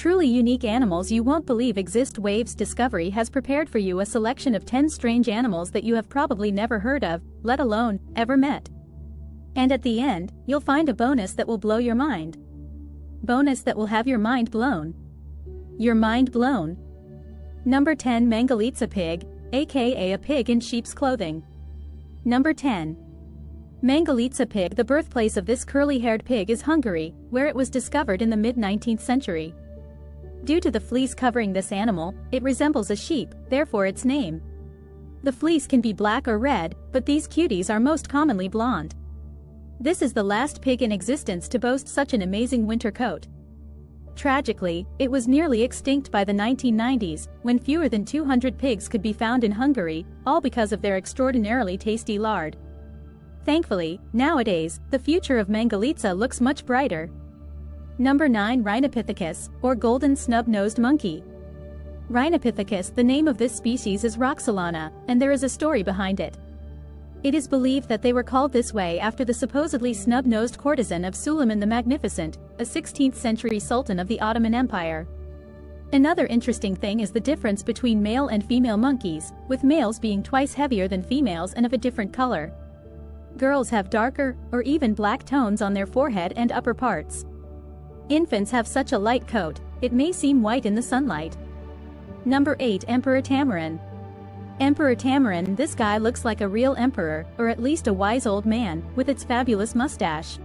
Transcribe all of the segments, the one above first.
truly unique animals you won't believe exist. Waves Discovery has prepared for you a selection of 10 strange animals that you have probably never heard of, let alone ever met. And at the end, you'll find a bonus that will blow your mind. Bonus that will have your mind blown. Your mind blown. Number 10. Mangalitsa Pig, aka a pig in sheep's clothing. Number 10. Mangalitsa Pig. The birthplace of this curly-haired pig is Hungary, where it was discovered in the mid-19th century. Due to the fleece covering this animal, it resembles a sheep, therefore its name. The fleece can be black or red, but these cuties are most commonly blonde. This is the last pig in existence to boast such an amazing winter coat. Tragically, it was nearly extinct by the 1990s, when fewer than 200 pigs could be found in Hungary, all because of their extraordinarily tasty lard. Thankfully, nowadays, the future of Mangalitsa looks much brighter. Number 9. Rhinopithecus, or golden snub-nosed monkey. Rhinopithecus. The name of this species is roxellana, and there is a story behind it. It is believed that they were called this way after the supposedly snub-nosed courtesan of Suleiman the Magnificent, a 16th-century sultan of the Ottoman Empire. Another interesting thing is the difference between male and female monkeys, with males being twice heavier than females and of a different color. Girls have darker, or even black tones on their forehead and upper parts. Infants have such a light coat, it may seem white in the sunlight. Number 8. Emperor Tamarin. Emperor Tamarin. This guy looks like a real emperor, or at least a wise old man, with its fabulous mustache.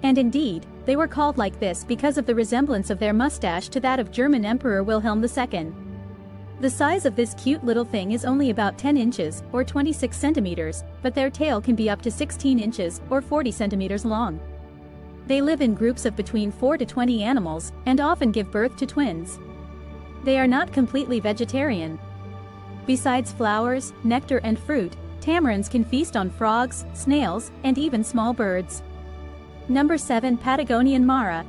And indeed, they were called like this because of the resemblance of their mustache to that of German Emperor Wilhelm II. The size of this cute little thing is only about 10 inches, or 26 centimeters, but their tail can be up to 16 inches, or 40 centimeters long. They live in groups of between 4 to 20 animals, and often give birth to twins. They are not completely vegetarian. Besides flowers, nectar and fruit, tamarins can feast on frogs, snails, and even small birds. Number 7. Patagonian Mara.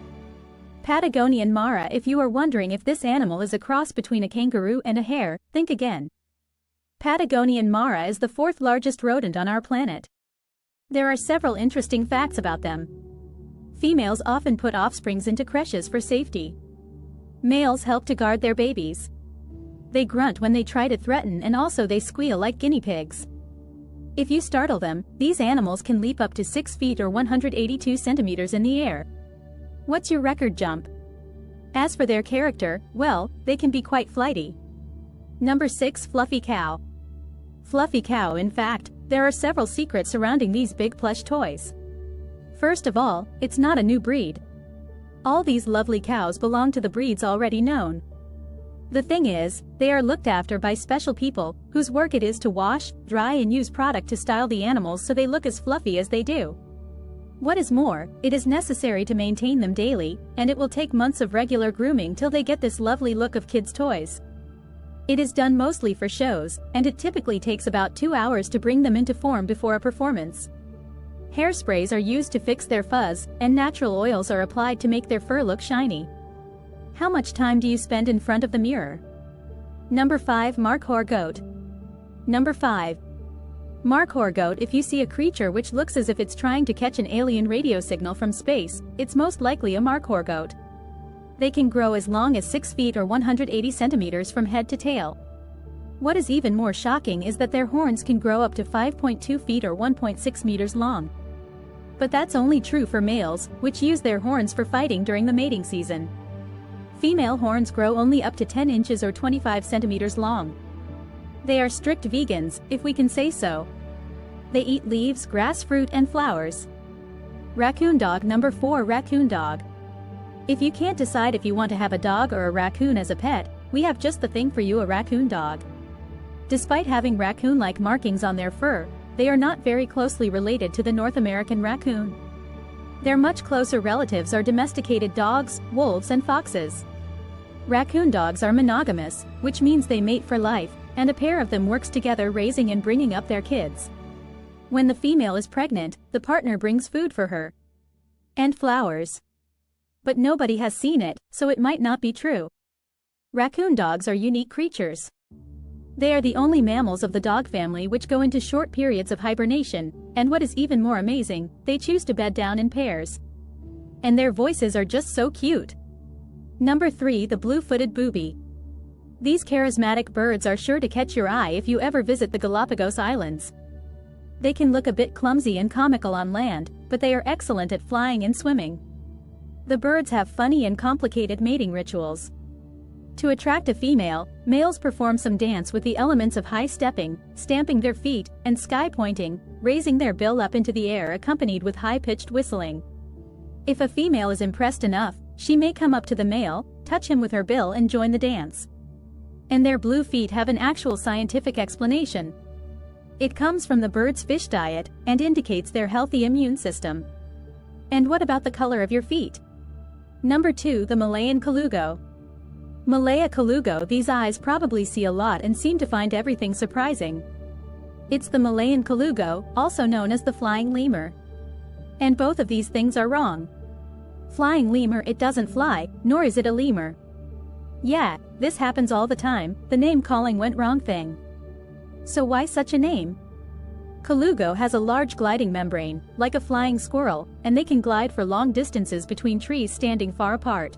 Patagonian Mara. If you are wondering if this animal is a cross between a kangaroo and a hare, think again. Patagonian Mara is the 4th largest rodent on our planet. There are several interesting facts about them. Females often put offsprings into creches for safety. Males help to guard their babies. They grunt when they try to threaten, and also they squeal like guinea pigs. If you startle them, these animals can leap up to 6 feet or 182 centimeters in the air. What's your record jump? As for their character, well, they can be quite flighty. Number 6. Fluffy Cow. Fluffy Cow. In fact, there are several secrets surrounding these big plush toys. First of all, it's not a new breed. All these lovely cows belong to the breeds already known. The thing is, they are looked after by special people, whose work it is to wash, dry and use product to style the animals so they look as fluffy as they do. What is more, it is necessary to maintain them daily, and it will take months of regular grooming till they get this lovely look of kids' toys. It is done mostly for shows, and it typically takes about 2 hours to bring them into form before a performance. Hairsprays are used to fix their fuzz, and natural oils are applied to make their fur look shiny. How much time do you spend in front of the mirror? Number 5. Markhor Goat. Number 5. Markhor Goat. If you see a creature which looks as if it's trying to catch an alien radio signal from space, it's most likely a Markhor Goat. They can grow as long as 6 feet or 180 centimeters from head to tail. What is even more shocking is that their horns can grow up to 5.2 feet or 1.6 meters long. But that's only true for males, which use their horns for fighting during the mating season. Female horns grow only up to 10 inches or 25 centimeters long. They are strict vegans, if we can say so. They eat leaves, grass, fruit, and flowers. Raccoon Dog. Number 4. Raccoon Dog. If you can't decide if you want to have a dog or a raccoon as a pet, we have just the thing for you: a raccoon dog. Despite having raccoon-like markings on their fur, they are not very closely related to the North American raccoon. Their much closer relatives are domesticated dogs, wolves, and foxes. Raccoon dogs are monogamous, which means they mate for life, and a pair of them works together raising and bringing up their kids. When the female is pregnant, the partner brings food for her. And flowers. But nobody has seen it, so it might not be true. Raccoon dogs are unique creatures. They are the only mammals of the dog family which go into short periods of hibernation, and what is even more amazing, they choose to bed down in pairs. And their voices are just so cute. Number 3. The blue-footed booby. These charismatic birds are sure to catch your eye if you ever visit the Galapagos Islands. They can look a bit clumsy and comical on land, but they are excellent at flying and swimming. The birds have funny and complicated mating rituals. To attract a female, males perform some dance with the elements of high stepping, stamping their feet, and sky pointing, raising their bill up into the air accompanied with high-pitched whistling. If a female is impressed enough, she may come up to the male, touch him with her bill and join the dance. And their blue feet have an actual scientific explanation. It comes from the bird's fish diet and indicates their healthy immune system. And what about the color of your feet? Number 2. The Malayan Colugo. Malayan Colugo. These eyes probably see a lot and seem to find everything surprising. It's the Malayan Colugo, also known as the flying lemur. And both of these things are wrong. Flying lemur, it doesn't fly, nor is it a lemur. Yeah, this happens all the time, the name calling went wrong thing. So why such a name? Colugo has a large gliding membrane, like a flying squirrel, and they can glide for long distances between trees standing far apart.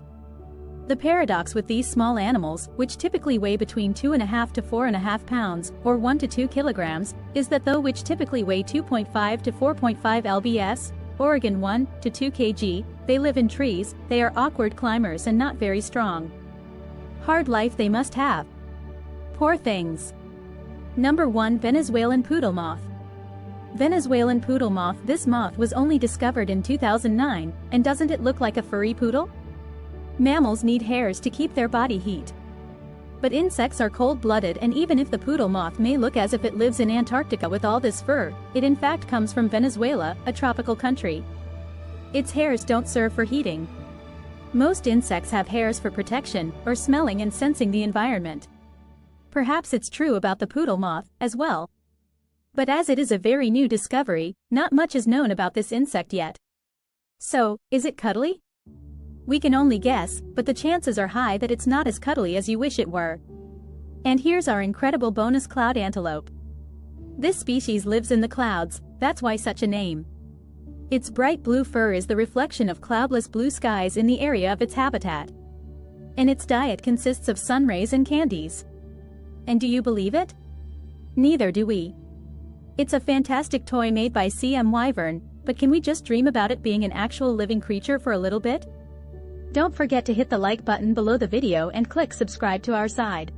The paradox with these small animals, which typically weigh between 2.5 to 4.5 pounds, or 1 to 2 kilograms, is that though which typically weigh 2.5 to 4.5 lbs, Oregon 1 to 2 kg, they live in trees, they are awkward climbers and not very strong. Hard life they must have. Poor things. Number 1. Venezuelan Poodle Moth. Venezuelan Poodle Moth. This moth was only discovered in 2009, and doesn't it look like a furry poodle? Mammals need hairs to keep their body heat. But insects are cold-blooded, and even if the poodle moth may look as if it lives in Antarctica with all this fur, it in fact comes from Venezuela, a tropical country. Its hairs don't serve for heating. Most insects have hairs for protection, or smelling and sensing the environment. Perhaps it's true about the poodle moth, as well. But as it is a very new discovery, not much is known about this insect yet. So, is it cuddly? We can only guess, but the chances are high that it's not as cuddly as you wish it were. And here's our incredible bonus: cloud antelope. This species lives in the clouds, that's why such a name. Its bright blue fur is the reflection of cloudless blue skies in the area of its habitat. And its diet consists of sun rays and candies. And do you believe it? Neither do we. It's a fantastic toy made by CM Wyvern, but can we just dream about it being an actual living creature for a little bit? Don't forget to hit the like button below the video and click subscribe to our side.